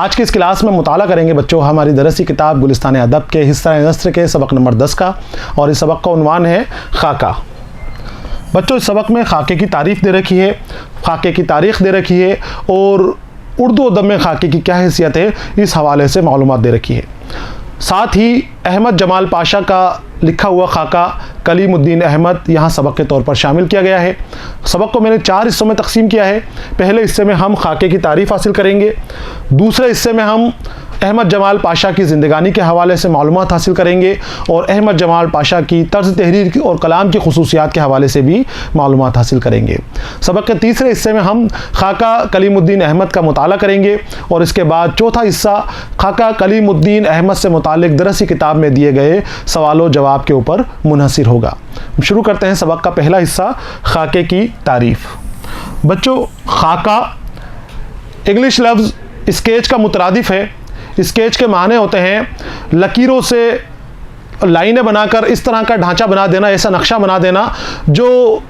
आज की इस क्लास में मुताला करेंगे बच्चों हमारी दरसी किताब गुलिस्तान अदब के हिस्सा नस्र के सबक नंबर 10 का, और इस सबक का उन्वान है खाका। बच्चों इस सबक में खाके की तारीफ़ दे रखी है, खाके की तारीख़ दे रखी है और उर्दू अदब में खाके की क्या हैसियत है इस हवाले से मालूमात दे रखी है। साथ ही अहमद जमाल पाशा का लिखा हुआ खाका कलीमुद्दीन अहमद यहाँ सबक के तौर पर शामिल किया गया है। सबक को मैंने 4 हिस्सों में तकसीम किया है। पहले हिस्से में हम खाके की तारीफ़ हासिल करेंगे, दूसरे हिस्से में हम अहमद जमाल पाशा की ज़िंदगानी के हवाले से मालूमात हासिल करेंगे और अहमद जमाल पाशा की तर्ज तहरीर और कलाम की खुसूसियात के हवाले से भी मालूमात हासिल करेंगे। सबक के तीसरे हिस्से में हम खाका कलीमुद्दीन अहमद का मुताला करेंगे और इसके बाद चौथा हिस्सा खाका कलीमुद्दीन अहमद से मुतालिक दरसी किताब में दिए गए सवालों जवाब के ऊपर मुनहसिर होगा। शुरू करते हैं सबक का पहला हिस्सा, खाके की तारीफ़। बच्चों खाका इंग्लिश लफ्ज़ स्केच का मुतरादिफ है। स्केच के माने होते हैं लकीरों से लाइनें बनाकर इस तरह का ढांचा बना देना, ऐसा नक्शा बना देना जो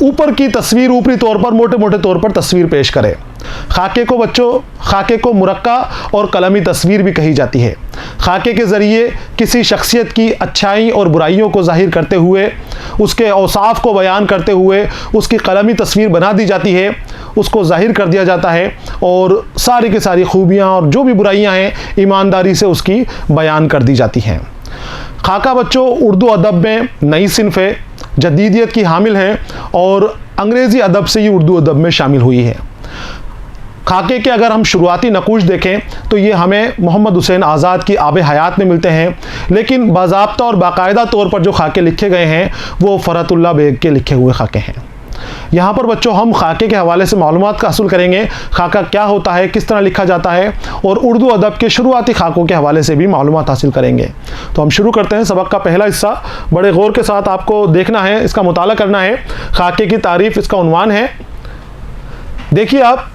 ऊपर की तस्वीर ऊपरी तौर पर मोटे मोटे तौर पर तस्वीर पेश करे। खाके को बच्चों खाके को मुरक्का और कलमी तस्वीर भी कही जाती है। खाके के ज़रिए किसी शख्सियत की अच्छाई और बुराइयों को ज़ाहिर करते हुए, उसके औसाफ को बयान करते हुए उसकी कलमी तस्वीर बना दी जाती है, उसको ज़ाहिर कर दिया जाता है और सारी की सारी खूबियाँ और जो भी बुराइयाँ हैं ईमानदारी से उसकी बयान कर दी जाती हैं। खाका बच्चों उर्दू अदब में नई सिन्फ है, जदीदियत की हामिल है और अंग्रेज़ी अदब से ये उर्दू अदब में शामिल हुई है। खाके के अगर हम शुरुआती नकूश देखें तो ये हमें मोहम्मद हुसैन आज़ाद की आब हयात में मिलते हैं, लेकिन बाज़ाब्ता और बाकायदा तौर पर जो खाके लिखे गए हैं वो फ़रतुल्लाह बेग के लिखे हुए खाके हैं। यहाँ पर बच्चों हम खाके के हवाले से मालूमात का हासिल करेंगे, खाका क्या होता है, किस तरह लिखा जाता है और उर्दू अदब के शुरुआती खाकों के हवाले से भी मालूमात हासिल करेंगे। तो हम शुरू करते हैं सबक का पहला हिस्सा। बड़े गौर के साथ आपको देखना है, इसका मुताला करना है। खाके की तारीफ़ इसका उन्वान है। देखिए आप,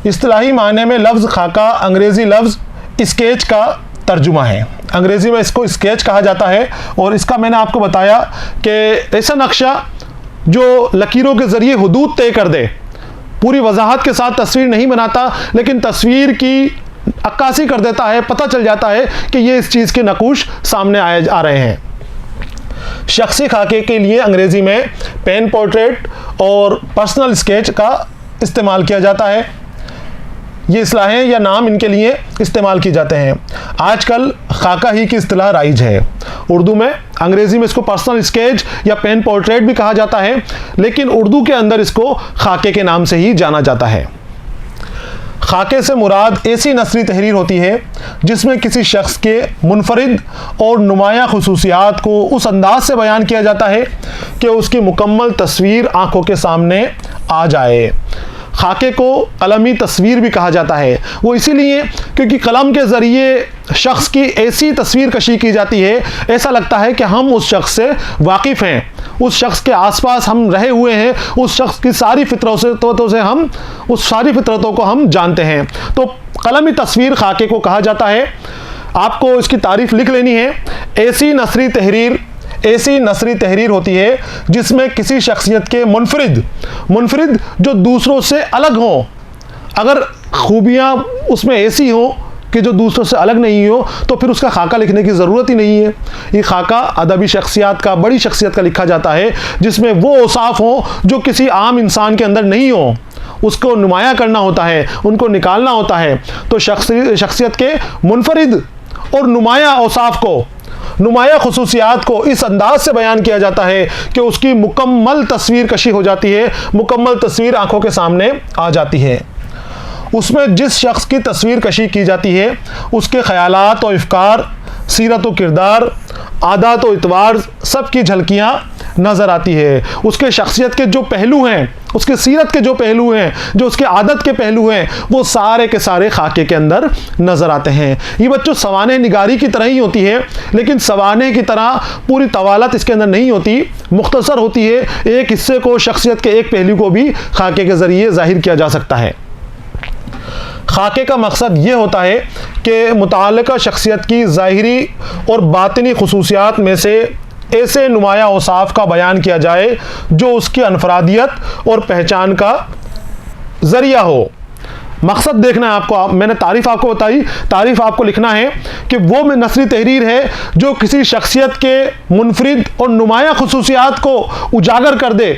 इस्तिलाही मायने में लफ्ज़ खाका अंग्रेज़ी लफ्ज़ स्केच का तर्जुमा है। अंग्रेज़ी में इसको स्केच कहा जाता है और इसका मैंने आपको बताया कि ऐसा नक्शा जो लकीरों के ज़रिए हुदूद तय कर दे, पूरी वजाहत के साथ तस्वीर नहीं बनाता लेकिन तस्वीर की अक्कासी कर देता है, पता चल जाता है कि ये इस चीज़ के नकूश सामने आ रहे हैं। शख्सी खाके के लिए अंग्रेज़ी में पेन पोर्ट्रेट और पर्सनल स्केच का इस्तेमाल किया जाता है। ये इस्लाहें या नाम इनके लिए इस्तेमाल किए जाते हैं। आजकल खाका ही की इस्तिलाह राइज है। उर्दू में, अंग्रेज़ी में इसको पर्सनल स्केच या पेन पोर्ट्रेट भी कहा जाता है, लेकिन उर्दू के अंदर इसको खाके के नाम से ही जाना जाता है। खाके से मुराद ऐसी नसरी तहरीर होती है जिसमें किसी शख्स के मुनफरिद और नुमाया खुसूसियात को उस अंदाज से बयान किया जाता है कि उसकी मुकम्मल तस्वीर आँखों के सामने आ जाए। खाके को कलमी तस्वीर भी कहा जाता है, वो इसीलिए क्योंकि कलम के ज़रिए शख्स की ऐसी तस्वीर कशी की जाती है, ऐसा लगता है कि हम उस शख्स से वाकिफ़ हैं, उस शख्स के आसपास हम रहे हुए हैं, उस शख्स की सारी फितरतों से हम उस सारी फितरतों को हम जानते हैं। तो कलमी तस्वीर खाके को कहा जाता है। आपको इसकी तारीफ़ लिख लेनी है। ऐसी नसरी तहरीर होती है जिसमें किसी शख्सियत के मुनफरिद जो दूसरों से अलग हों, अगर खूबियाँ उसमें ऐसी हों कि जो दूसरों से अलग नहीं हो तो फिर उसका खाका लिखने की ज़रूरत ही नहीं है। ये खाका अदबी शख्सियत का, बड़ी शख्सियत का लिखा जाता है जिसमें वो औसाफ हों जो किसी आम इंसान के अंदर नहीं हो, उसको नुमाया करना होता है, उनको निकालना होता है। तो शख्सियत के मुनफरिद और नुमाया औसाफ को, नुमाया खुसूसियात को इस अंदाज से बयान किया जाता है कि उसकी मुकम्मल तस्वीर कशी हो जाती है, मुकम्मल तस्वीर आंखों के सामने आ जाती है। उसमें जिस शख्स की तस्वीर कशी की जाती है उसके ख़यालात और अफ़कार, सीरत व किरदार, आदत व इतवार सब की झलकियाँ नज़र आती है। उसके शख्सियत के जो पहलू हैं, उसके सीरत के जो पहलू हैं, जो उसके आदत के पहलू हैं, वो सारे के सारे खाके के अंदर नज़र आते हैं। ये बच्चों सवाने निगारी की तरह ही होती है, लेकिन सवाने की तरह पूरी तवालत इसके अंदर नहीं होती, मुख्तसर होती है। एक हिस्से को, शख्सियत के एक पहलू को भी खाके के ज़रिए ज़ाहिर किया जा सकता है। खाके का मकसद ये होता है कि मुताल्लिका शख्सियत की ज़ाहिरी और बातिनी खुसूसियात में से ऐसे नुमाया औसाफ का बयान किया जाए जो उसकी अनफरादियत और पहचान का ज़रिया हो। मकसद देखना है आपको। मैंने तारीफ आपको बताई, तारीफ आपको लिखना है कि वो नसरी तहरीर है जो किसी शख्सियत के मुनफरिद और नुमाया खुसूसियात को उजागर कर दे,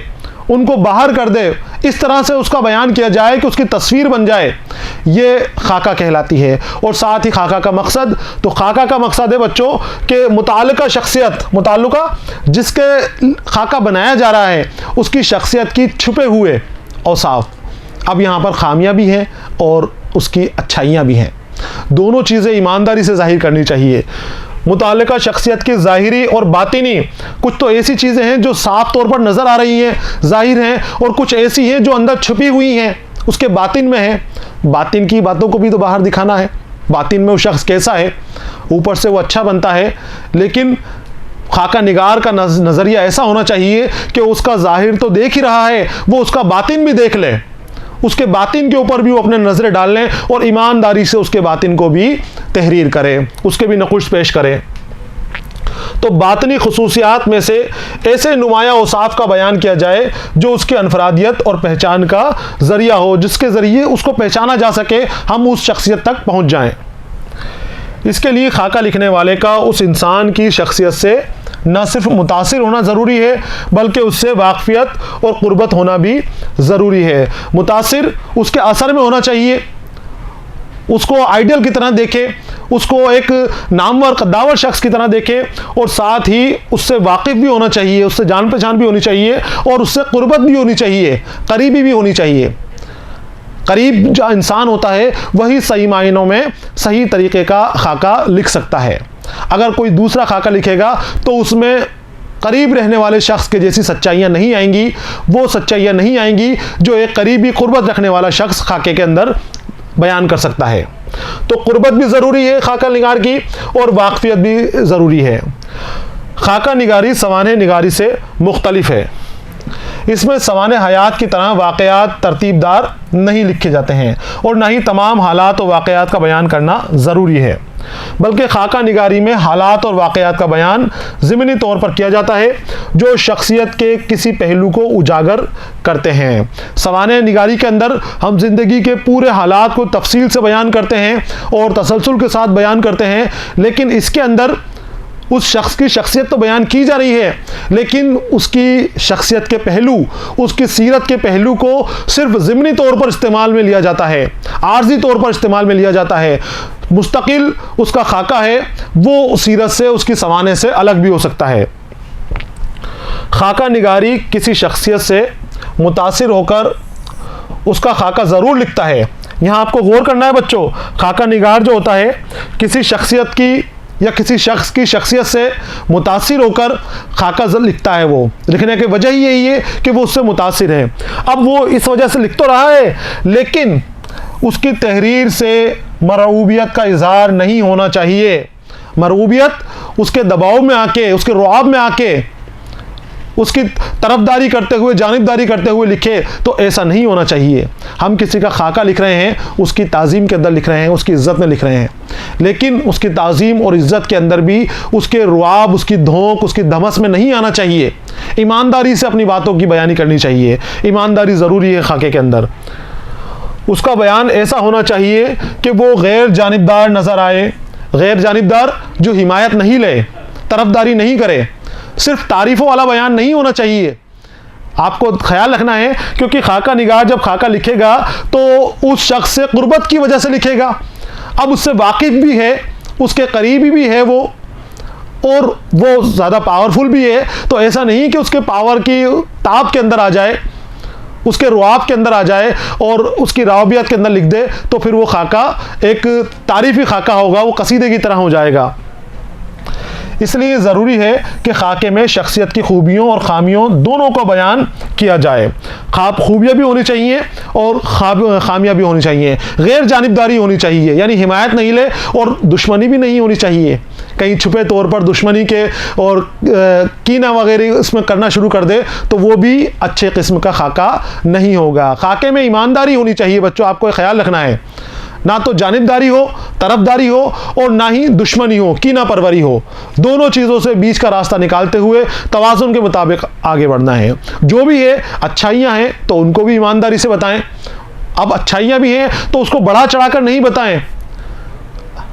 उनको बाहर कर दे, इस तरह से उसका बयान किया जाए कि उसकी तस्वीर बन जाए, ये खाका कहलाती है। और साथ ही खाका का मकसद, तो खाका का मकसद है बच्चों कि मुताल्लिका शख्सियत, मुताल्लिका जिसके खाका बनाया जा रहा है उसकी शख्सियत की छुपे हुए औसाफ, अब यहाँ पर खामियां भी हैं और उसकी अच्छाइयाँ भी हैं, दोनों चीज़ें ईमानदारी से जाहिर करनी चाहिए। मुताल्लिका शख्सियत की ज़ाहिरी और बातिनी, कुछ तो ऐसी चीज़ें हैं जो साफ तौर पर नज़र आ रही हैं, ज़ाहिर हैं, और कुछ ऐसी हैं जो अंदर छुपी हुई हैं, उसके बातिन में है। बातिन की बातों को भी तो बाहर दिखाना है, बातिन में वो शख्स कैसा है, ऊपर से वो अच्छा बनता है, लेकिन खाका निगार का नज़रिया ऐसा होना चाहिए कि उसका ज़ाहिर तो देख ही रहा है, वो उसका बातिन भी देख ले, उसके बातिन के ऊपर भी वो अपने नज़रें डाल लें और ईमानदारी से उसके बातिन को भी तहरीर करे, उसके भी नकुश पेश करे। तो बातनी खुसूसियात में से ऐसे नुमाया औसाफ का बयान किया जाए जो उसकी अनफरादियत और पहचान का ज़रिया हो, जिसके ज़रिए उसको पहचाना जा सके, हम उस शख्सियत तक पहुँच जाएँ। इसके लिए खाका लिखने वाले का उस इंसान की शख्सियत से न सिर्फ मुतासिर होना ज़रूरी है बल्कि उससे वाक़फ़ियत और क़ुर्बत होना भी ज़रूरी है। मुतासिर उसके असर में होना चाहिए, उसको आइडियल की तरह देखे, उसको एक नामवर कद्दावर शख्स की तरह देखे, और साथ ही उससे वाकिफ़ भी होना चाहिए, उससे जान पहचान भी होनी चाहिए और उससे क़ुर्बत भी होनी चाहिए, करीबी भी होनी चाहिए। करीब जो इंसान होता है वही सही मायनों में सही तरीके का खाका लिख सकता है। अगर कोई दूसरा खाका लिखेगा तो उसमें करीब रहने वाले शख्स के जैसी सच्चाइयाँ नहीं आएंगी, वो सच्चाइयाँ नहीं आएंगी जो एक करीबी क़ुर्बत रखने वाला शख्स खाके के अंदर बयान कर सकता है। तो क़ुर्बत भी ज़रूरी है खाका निगार की और वाक़फ़ियत भी ज़रूरी है। खाका निगारी सवाने निगारी से मुख्तलिफ है। इसमें सवाने हयात की तरह वाक़यात तरतीबदार नहीं लिखे जाते हैं और ना ही तमाम हालात और वाक़यात का बयान करना ज़रूरी है, बल्कि खाका निगारी में हालात और वाक़यात का बयान ज़िमनी तौर पर किया जाता है जो शख्सियत के किसी पहलू को उजागर करते हैं। सवाने निगारी के अंदर हम ज़िंदगी के पूरे हालात को तफसील से बयान करते हैं और तसलसल के साथ बयान करते हैं, लेकिन इसके अंदर उस शख्स की शख्सियत तो बयान की जा रही है, लेकिन उसकी शख्सियत के पहलू, उसकी सीरत के पहलू को सिर्फ ज़िमनी तौर पर इस्तेमाल में लिया जाता है, आर्जी तौर पर इस्तेमाल में लिया जाता है। मुस्तकिल उसका खाका है वो सीरत से, उसकी सवाने से अलग भी हो सकता है। खाका निगारी किसी शख्सियत से मुतासिर होकर उसका खाका ज़रूर लिखता है। यहाँ आपको गौर करना है बच्चों, खाका निगार जो होता है किसी शख्सियत की या किसी शख्स की शख्सियत से मुतासिर होकर खाका लिखता है। वो लिखने की वजह ही यही है कि वो उससे मुतासिर है। अब वो इस वजह से लिख तो रहा है, लेकिन उसकी तहरीर से मरऊबियत का इजहार नहीं होना चाहिए। मरऊबियत उसके दबाव में आके, उसके रुआब में आके उसकी तरफदारी करते हुए, जानिबदारी करते हुए लिखे, तो ऐसा नहीं होना चाहिए। हम किसी का खाका लिख रहे हैं, उसकी ताज़ीम के अंदर लिख रहे हैं, उसकी इज़्ज़त में लिख रहे हैं, लेकिन उसकी ताज़ीम और इज़्ज़त के अंदर भी उसके रुआब, उसकी धोंक, उसकी धमस में नहीं आना चाहिए। ईमानदारी से अपनी बातों की बयानी करनी चाहिए। ईमानदारी ज़रूरी है खाके के अंदर। उसका बयान ऐसा होना चाहिए कि वो गैर जानिबदार नज़र आए, गैर जानिबदार जो हिमायत नहीं ले, तरफदारी नहीं करे, सिर्फ तारीफ़ों वाला बयान नहीं होना चाहिए। आपको ख्याल रखना है, क्योंकि खाका निगार जब खाका लिखेगा तो उस शख्स से क़ुर्बत की वजह से लिखेगा। अब उससे वाकिफ़ भी है, उसके करीबी भी है वो, और वो ज़्यादा पावरफुल भी है। तो ऐसा नहीं कि उसके पावर की ताब के अंदर आ जाए, उसके रुआब के अंदर आ जाए और उसकी रावबियत के अंदर लिख दे, तो फिर वो खाका एक तारीफ़ी खाका होगा, वो कसीदे की तरह हो जाएगा। इसलिए ज़रूरी है कि खाके में शख्सियत की खूबियों और ख़ामियों दोनों का बयान किया जाए। खूबियाँ भी होनी चाहिए और ख़ामियाँ भी होनी चाहिए। गैर जानिबदारी होनी चाहिए, यानी हिमायत नहीं ले, और दुश्मनी भी नहीं होनी चाहिए। कहीं छुपे तौर पर दुश्मनी के और कीना वगैरह इसमें करना शुरू कर दे तो वो भी अच्छे किस्म का खाका नहीं होगा। खाके में ईमानदारी होनी चाहिए बच्चों, आपको ख्याल रखना है। ना तो जानिबदारी हो, तरफदारी हो, और ना ही दुश्मनी हो, कीना परवरी हो। दोनों चीज़ों से बीच का रास्ता निकालते हुए तवाज़ुन के मुताबिक आगे बढ़ना है। जो भी है अच्छाइयाँ हैं तो उनको भी ईमानदारी से बताएं, अब अच्छाइयाँ भी हैं तो उसको बढ़ा चढ़ाकर नहीं बताएं,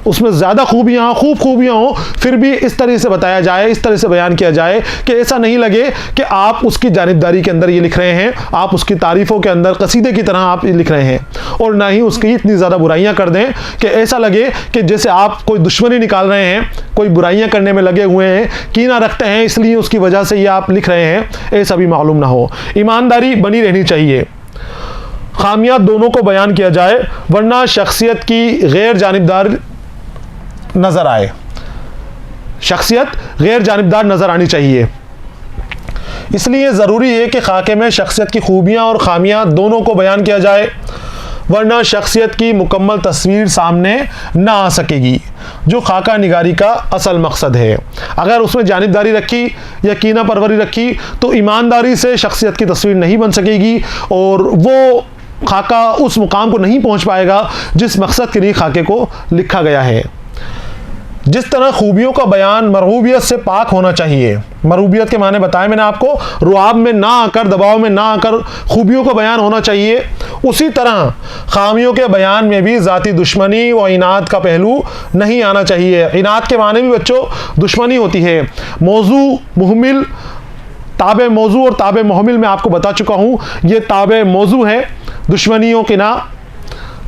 उसमें ज़्यादा खूब खूबियाँ हो फिर भी इस तरह से बताया जाए, इस तरह से बयान किया जाए कि ऐसा नहीं लगे कि आप उसकी जानिबदारी के अंदर ये लिख रहे हैं, आप उसकी तारीफ़ों के अंदर कसीदे की तरह आप ये लिख रहे हैं, और ना ही उसकी इतनी ज़्यादा बुराइयाँ कर दें कि ऐसा लगे कि जैसे आप कोई दुश्मनी निकाल रहे हैं, कोई बुराइयाँ करने में लगे हुए हैं, कीना रखते हैं, इसलिए उसकी वजह से ये आप लिख रहे हैं, ऐसा भी मालूम ना हो। ईमानदारी बनी रहनी चाहिए, खामियाँ दोनों को बयान किया जाए, वरना शख्सियत की गैर जानिबदार नज़र आए, शख्सियत गैर जानिबदार नज़र आनी चाहिए। इसलिए ज़रूरी है कि खाके में शख्सियत की खूबियाँ और खामियाँ दोनों को बयान किया जाए, वरना शख्सियत की मुकम्मल तस्वीर सामने ना आ सकेगी, जो खाका निगारी का असल मकसद है। अगर उसमें जानिबदारी रखी या कीना परवरी रखी तो ईमानदारी से शख्सियत की तस्वीर नहीं बन सकेगी और वो खाका उस मुकाम को नहीं पहुँच पाएगा जिस मकसद के लिए खाके को लिखा गया है। जिस तरह खूबियों का बयान मरगूबियत से पाक होना चाहिए, मरगूबियत के माने बताए मैंने आपको, रुआब में ना आकर, दबाव में ना आकर खूबियों का बयान होना चाहिए, उसी तरह खामियों के बयान में भी ज़ाती दुश्मनी व इनाद का पहलू नहीं आना चाहिए। इनाद के माने भी बच्चों दुश्मनी होती है। मौजू मुहमिल, ताबे मौजू और ताबे मुहमिल मैं आपको बता चुका हूँ, ये ताबे मौजू है, दुश्मनियों के ना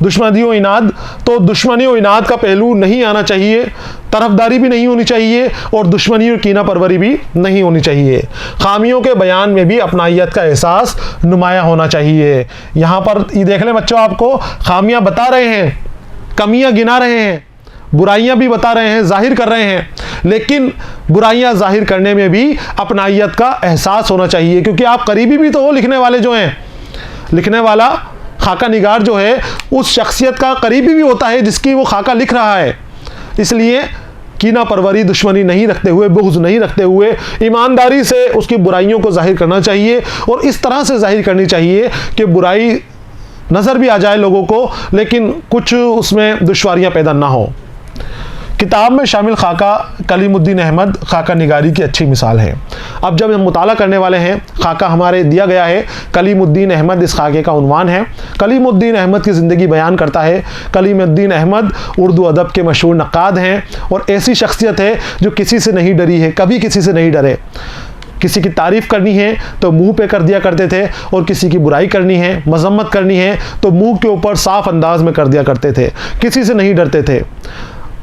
दुश्मनियों इनाद, तो दुश्मनियों इनाद का पहलू नहीं आना चाहिए, तरफदारी भी नहीं होनी चाहिए और दुश्मनी और कीना परवरी भी नहीं होनी चाहिए। खामियों के बयान में भी अपनाइयत का एहसास नुमाया होना चाहिए। यहाँ पर ये देख लें बच्चों, आपको खामियां बता रहे हैं, कमियां गिना रहे हैं, बुराइयां भी बता रहे हैं, जाहिर कर रहे हैं, लेकिन बुराइयां जाहिर करने में भी अपनाइयत का एहसास होना चाहिए, क्योंकि आप करीबी भी तो हो, लिखने वाले जो हैं, लिखने वाला खाका निगार जो है उस शख्सियत का करीबी भी होता है जिसकी वो खाका लिख रहा है। इसलिए कीना परवरी, दुश्मनी नहीं रखते हुए, बुग़्ज़ नहीं रखते हुए, ईमानदारी से उसकी बुराइयों को जाहिर करना चाहिए और इस तरह से जाहिर करनी चाहिए कि बुराई नज़र भी आ जाए लोगों को, लेकिन कुछ उसमें दुश्वारियाँ पैदा ना हो। किताब में शामिल खाका कलीमुद्दीन अहमद खाका निगारी की अच्छी मिसाल है। अब जब हम मुताला करने वाले हैं, खाका हमारे दिया गया है कलीमुद्दीन अहमद, इस खाके का उन्वान है। कलीमुद्दीन अहमद की ज़िंदगी बयान करता है। कलीमुद्दीन अहमद उर्दू अदब के मशहूर नक्काद हैं और ऐसी शख्सियत है जो किसी से नहीं डरी है, कभी किसी से नहीं डरे। किसी की तारीफ़ करनी है तो मुंह पे कर दिया करते थे और किसी की बुराई करनी है, मजम्मत करनी है तो मुंह के ऊपर साफ अंदाज में कर दिया करते थे, किसी से नहीं डरते थे।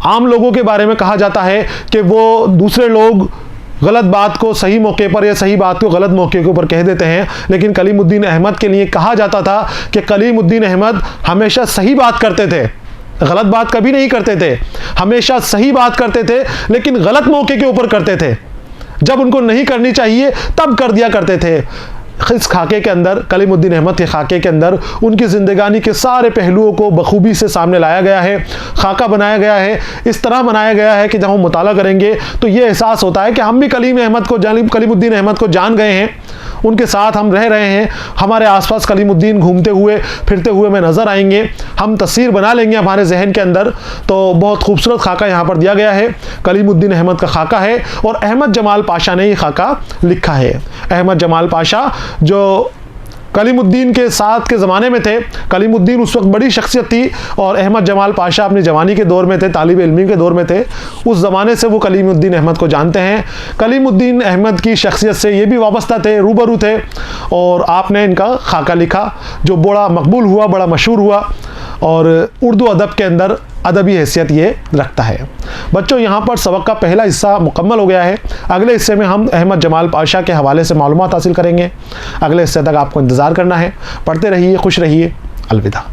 आम लोगों के बारे में कहा जाता है कि वो दूसरे लोग गलत बात को सही मौके पर या सही बात को गलत मौके के ऊपर कह देते हैं, लेकिन कलीमुद्दीन अहमद के लिए कहा जाता था कि कलीमुद्दीन अहमद हमेशा सही बात करते थे, गलत बात कभी नहीं करते थे, हमेशा सही बात करते थे, लेकिन गलत मौके के ऊपर करते थे। जब उनको नहीं करनी चाहिए तब कर दिया करते थे। इस खाके के अंदर, कलीमुद्दीन अहमद के खाके के अंदर उनकी ज़िंदगानी के सारे पहलुओं को बखूबी से सामने लाया गया है, खाका बनाया गया है। इस तरह बनाया गया है कि जब हम मुताला करेंगे तो ये एहसास होता है कि हम भी कलीमुद्दीन अहमद को जान गए हैं, उनके साथ हम रह रहे हैं, हमारे आसपास कलीमुद्दीन घूमते हुए फिरते हुए में नज़र आएंगे, हम तस्वीर बना लेंगे हमारे जहन के अंदर। तो बहुत खूबसूरत खाका यहाँ पर दिया गया है, कलीमुद्दीन अहमद का खाका है और अहमद जमाल पाशा ने ये खाका लिखा है। अहमद जमाल पाशा जो कलीमुद्दीन के साथ के ज़माने में थे, कलीमुद्दीन उस वक्त बड़ी शख्सियत थी और अहमद जमाल पाशा अपनी जवानी के दौर में थे, तालिब इल्मी के दौर में थे, उस ज़माने से वो कलीमुद्दीन अहमद को जानते हैं। कलीमुद्दीन अहमद की शख्सियत से ये भी वाबस्ता थे, रूबरू थे और आपने इनका खाका लिखा जो बड़ा मकबूल हुआ, बड़ा मशहूर हुआ और उर्दू अदब के अंदर अदबी हैसियत ये रखता है। बच्चों, यहाँ पर सबक का पहला हिस्सा मुकम्मल हो गया है। अगले हिस्से में हम अहमद जमाल पाशा के हवाले से मालूमात हासिल करेंगे। अगले हिस्से तक आपको इंतज़ार करना है। पढ़ते रहिए, खुश रहिए। अलविदा।